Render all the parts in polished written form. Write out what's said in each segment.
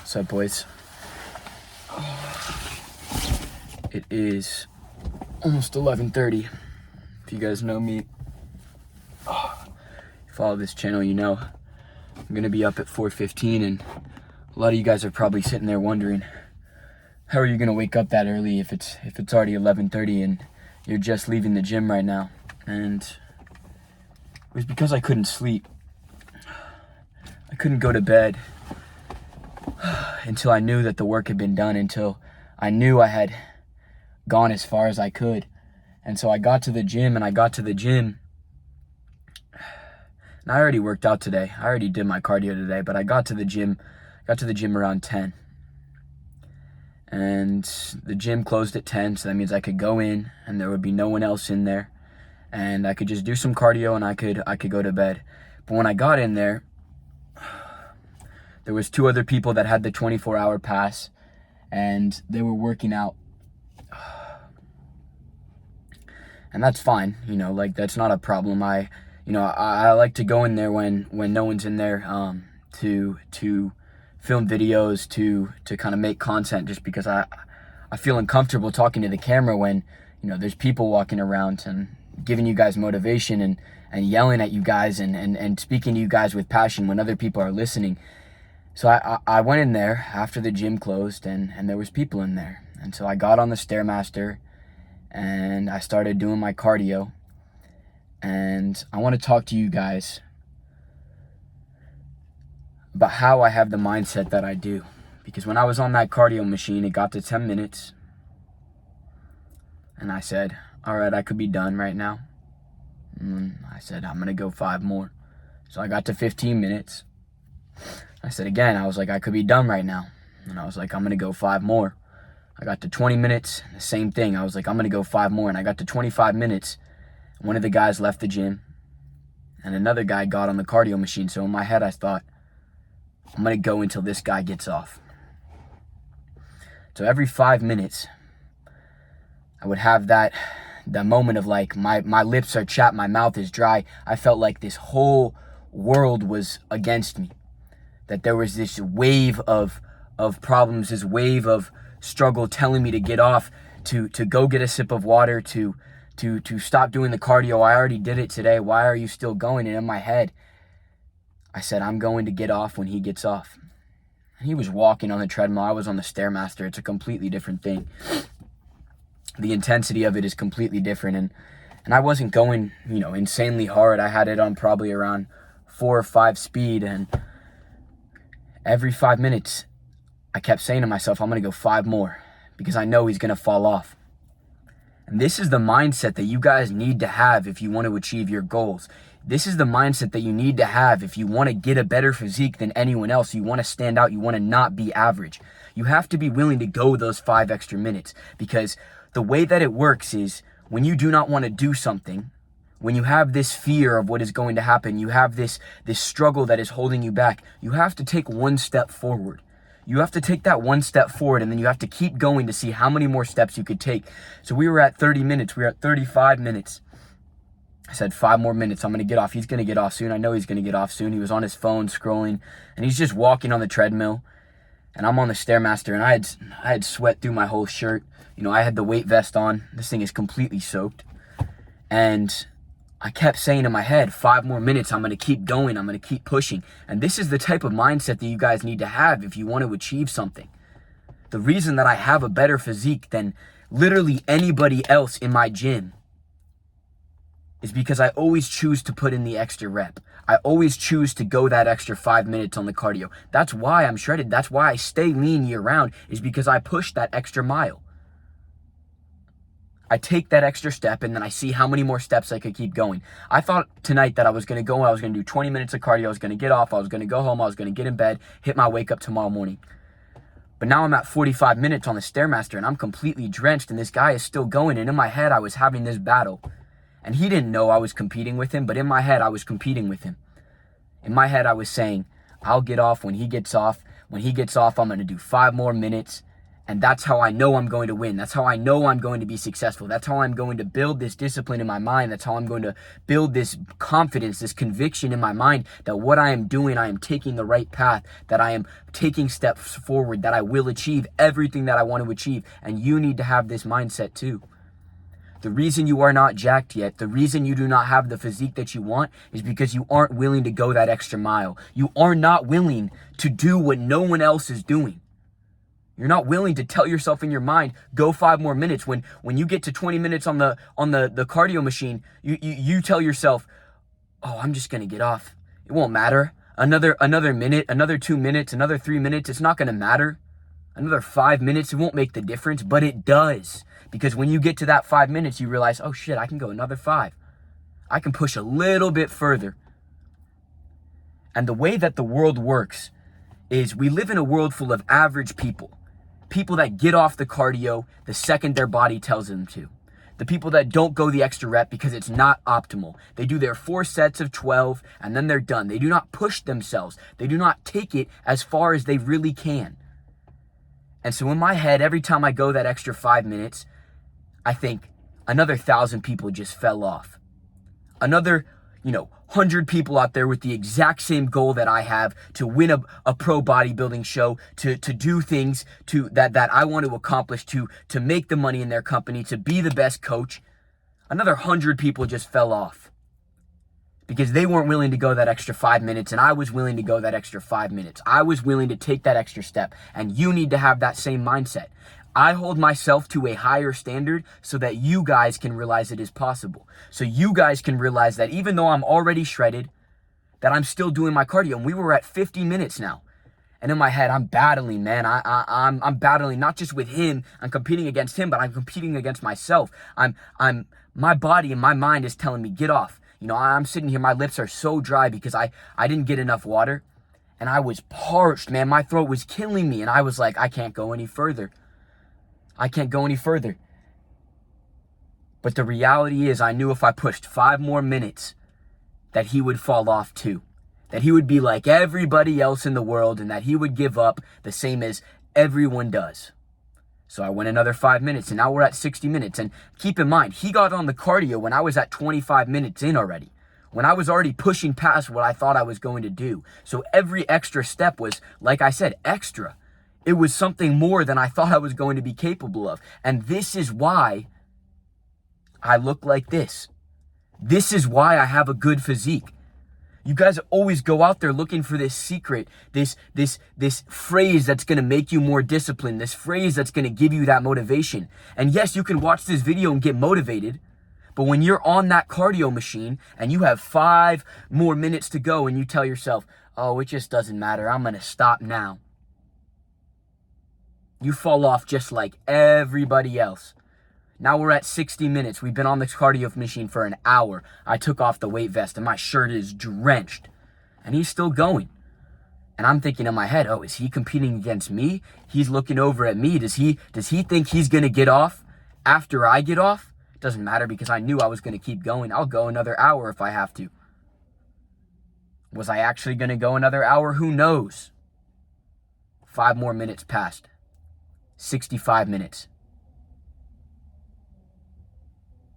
What's up, boys? It is almost 11:30. If you guys know me, follow this channel, you know I'm gonna be up at 4:15, and a lot of you guys are probably sitting there wondering, how are you gonna wake up that early if it's already 11:30 and you're just leaving the gym right now? And it was because I couldn't sleep. I couldn't go to bed until I knew that the work had been done, until I knew I had gone as far as I could. And so I got to the gym, and I already worked out today. I already did my cardio today, but I got to the gym around 10. And the gym closed at 10, so that means I could go in and there would be no one else in there, and I could just do some cardio and I could go to bed. But when I got in there was 2 other people that had the 24-hour pass, and they were working out. And that's fine, like that's not a problem. I like to go in there when no one's in there to film videos, to kind of make content, just because I feel uncomfortable talking to the camera when there's people walking around and giving you guys motivation and yelling at you guys and speaking to you guys with passion when other people are listening. So I went in there after the gym closed, and there was people in there. And so I got on the Stairmaster and I started doing my cardio. And I want to talk to you guys about how I have the mindset that I do. Because when I was on that cardio machine, it got to 10 minutes. And I said, all right, I could be done right now. And I said, I'm going to go 5 more. So I got to 15 minutes. I said again, I was like, I could be done right now. And I was like, I'm going to go 5 more. I got to 20 minutes, the same thing. I was like, I'm going to go 5 more. And I got to 25 minutes. One of the guys left the gym, and another guy got on the cardio machine. So in my head, I thought, I'm going to go until this guy gets off. So every 5 minutes, I would have that moment of like, my lips are chapped, my mouth is dry. I felt like this whole world was against me. That there was this wave of problems, this wave of struggle telling me to get off, to go get a sip of water, to stop doing the cardio. I already did it today. Why are you still going? And in my head, I said, I'm going to get off when he gets off. And he was walking on the treadmill. I was on the Stairmaster. It's a completely different thing. The intensity of it is completely different. And I wasn't going, insanely hard. I had it on probably around 4 or 5 speed. And every 5 minutes, I kept saying to myself, I'm going to go 5 more, because I know he's going to fall off. And this is the mindset that you guys need to have if you want to achieve your goals. This is the mindset that you need to have if you want to get a better physique than anyone else. You want to stand out. You want to not be average. You have to be willing to go those 5 extra minutes, because the way that it works is when you do not want to do something, when you have this fear of what is going to happen, you have this struggle that is holding you back, you have to take 1 step forward. You have to take that 1 step forward, and then you have to keep going to see how many more steps you could take. So we were at 30 minutes. We were at 35 minutes. I said 5 more minutes. I'm going to get off. He's going to get off soon. I know he's going to get off soon. He was on his phone scrolling, and he's just walking on the treadmill. And I'm on the Stairmaster, and I had sweat through my whole shirt. I had the weight vest on. This thing is completely soaked. And I kept saying in my head, 5 more minutes, I'm going to keep going, I'm going to keep pushing. And this is the type of mindset that you guys need to have if you want to achieve something. The reason that I have a better physique than literally anybody else in my gym is because I always choose to put in the extra rep. I always choose to go that extra 5 minutes on the cardio. That's why I'm shredded. That's why I stay lean year round, is because I push that extra mile. I take that extra step, and then I see how many more steps I could keep going. I thought tonight that I was going to go and I was going to do 20 minutes of cardio. I was going to get off. I was going to go home. I was going to get in bed, hit my wake up tomorrow morning. But now I'm at 45 minutes on the Stairmaster, and I'm completely drenched, and this guy is still going. And in my head, I was having this battle. And he didn't know I was competing with him, but in my head, I was competing with him. In my head, I was saying, I'll get off when he gets off. When he gets off, I'm going to do 5 more minutes. And that's how I know I'm going to win. That's how I know I'm going to be successful. That's how I'm going to build this discipline in my mind. That's how I'm going to build this confidence, this conviction in my mind that what I am doing, I am taking the right path, that I am taking steps forward, that I will achieve everything that I want to achieve. And you need to have this mindset too. The reason you are not jacked yet, the reason you do not have the physique that you want is because you aren't willing to go that extra mile. You are not willing to do what no one else is doing. You're not willing to tell yourself in your mind, go 5 more minutes. When you get to 20 minutes on the cardio machine, you tell yourself, oh, I'm just going to get off. It won't matter. Another minute, another 2 minutes, another 3 minutes. It's not going to matter. Another 5 minutes, it won't make the difference, but it does. Because when you get to that 5 minutes, you realize, oh shit, I can go another 5. I can push a little bit further. And the way that the world works is we live in a world full of average people. People that get off the cardio the second their body tells them to. The people that don't go the extra rep because it's not optimal. They do their 4 sets of 12 and then they're done. They do not push themselves. They do not take it as far as they really can. And so in my head, every time I go that extra 5 minutes, I think another 1,000 people just fell off. Another, 100 people out there with the exact same goal that I have to win a pro bodybuilding show, to do things that I want to accomplish, to make the money in their company, to be the best coach. Another 100 people just fell off because they weren't willing to go that extra 5 minutes, and I was willing to go that extra 5 minutes. I was willing to take that extra step, and you need to have that same mindset. I hold myself to a higher standard so that you guys can realize it is possible. So you guys can realize that even though I'm already shredded, that I'm still doing my cardio. And we were at 50 minutes now. And in my head, I'm battling, man. I'm battling not just with him. I'm competing against him, but I'm competing against myself. My body and my mind is telling me, get off. I'm sitting here, my lips are so dry because I didn't get enough water. And I was parched, man. My throat was killing me. And I was like, I can't go any further. I can't go any further. But the reality is I knew if I pushed 5 more minutes that he would fall off too. That he would be like everybody else in the world and that he would give up the same as everyone does. So I went another 5 minutes and now we're at 60 minutes. And keep in mind, he got on the cardio when I was at 25 minutes in already. When I was already pushing past what I thought I was going to do. So every extra step was, like I said, extra. It was something more than I thought I was going to be capable of. And this is why I look like this. This is why I have a good physique. You guys always go out there looking for this secret, this phrase that's going to make you more disciplined, this phrase that's going to give you that motivation. And yes, you can watch this video and get motivated. But when you're on that cardio machine and you have 5 more minutes to go and you tell yourself, oh, it just doesn't matter. I'm going to stop now. You fall off just like everybody else. Now we're at 60 minutes. We've been on this cardio machine for an hour. I took off the weight vest and my shirt is drenched. And he's still going. And I'm thinking in my head, oh, is he competing against me? He's looking over at me. Does he think he's going to get off after I get off? It doesn't matter because I knew I was going to keep going. I'll go another hour if I have to. Was I actually going to go another hour? Who knows? 5 more minutes passed. 65 minutes.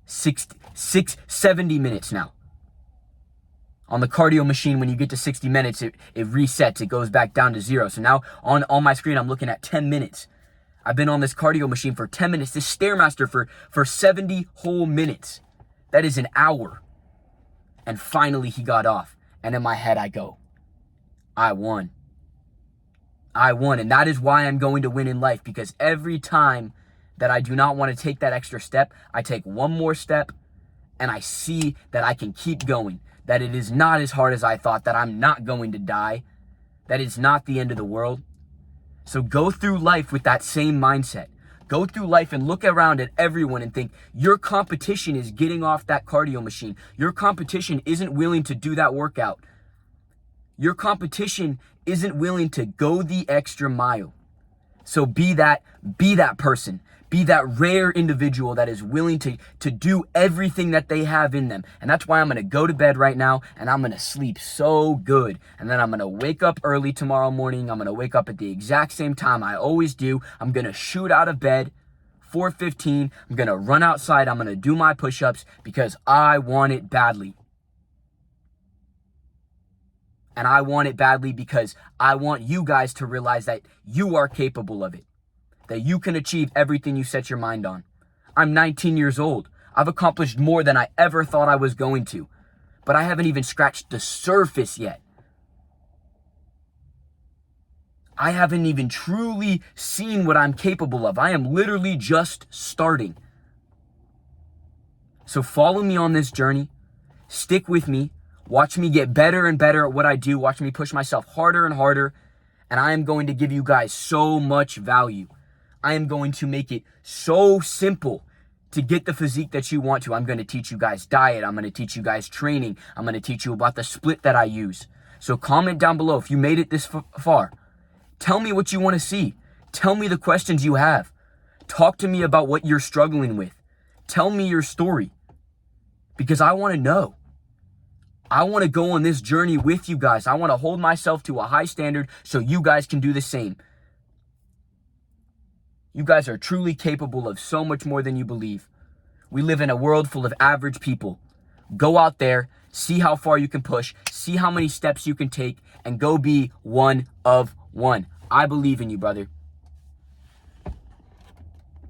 70 minutes now. On the cardio machine, when you get to 60 minutes, it resets. It goes back down to 0. So now on my screen, I'm looking at 10 minutes. I've been on this cardio machine for 10 minutes. This Stairmaster for 70 whole minutes. That is an hour. And finally, he got off. And in my head, I go, I won. I won. And that is why I'm going to win in life. Because every time that I do not want to take that extra step, I take one more step and I see that I can keep going. That it is not as hard as I thought, that I'm not going to die, that it's not the end of the world. So go through life with that same mindset. Go through life and look around at everyone and think, your competition is getting off that cardio machine. Your competition isn't willing to do that workout. Your competition isn't willing to go the extra mile. So be that person. Be that rare individual that is willing to do everything that they have in them. And that's why I'm going to go to bed right now and I'm going to sleep so good. And then I'm going to wake up early tomorrow morning. I'm going to wake up at the exact same time I always do. I'm going to shoot out of bed 4:15. I'm going to run outside. I'm going to do my push-ups because I want it badly. And I want it badly because I want you guys to realize that you are capable of it. That you can achieve everything you set your mind on. I'm 19 years old. I've accomplished more than I ever thought I was going to. But I haven't even scratched the surface yet. I haven't even truly seen what I'm capable of. I am literally just starting. So follow me on this journey. Stick with me. Watch me get better and better at what I do. Watch me push myself harder and harder. And I am going to give you guys so much value. I am going to make it so simple to get the physique that you want to. I'm going to teach you guys diet. I'm going to teach you guys training. I'm going to teach you about the split that I use. So comment down below if you made it this far. Tell me what you want to see. Tell me the questions you have. Talk to me about what you're struggling with. Tell me your story. Because I want to know. I want to go on this journey with you guys. I want to hold myself to a high standard so you guys can do the same. You guys are truly capable of so much more than you believe. We live in a world full of average people. Go out there, see how far you can push, see how many steps you can take, and go be one of one. I believe in you, brother.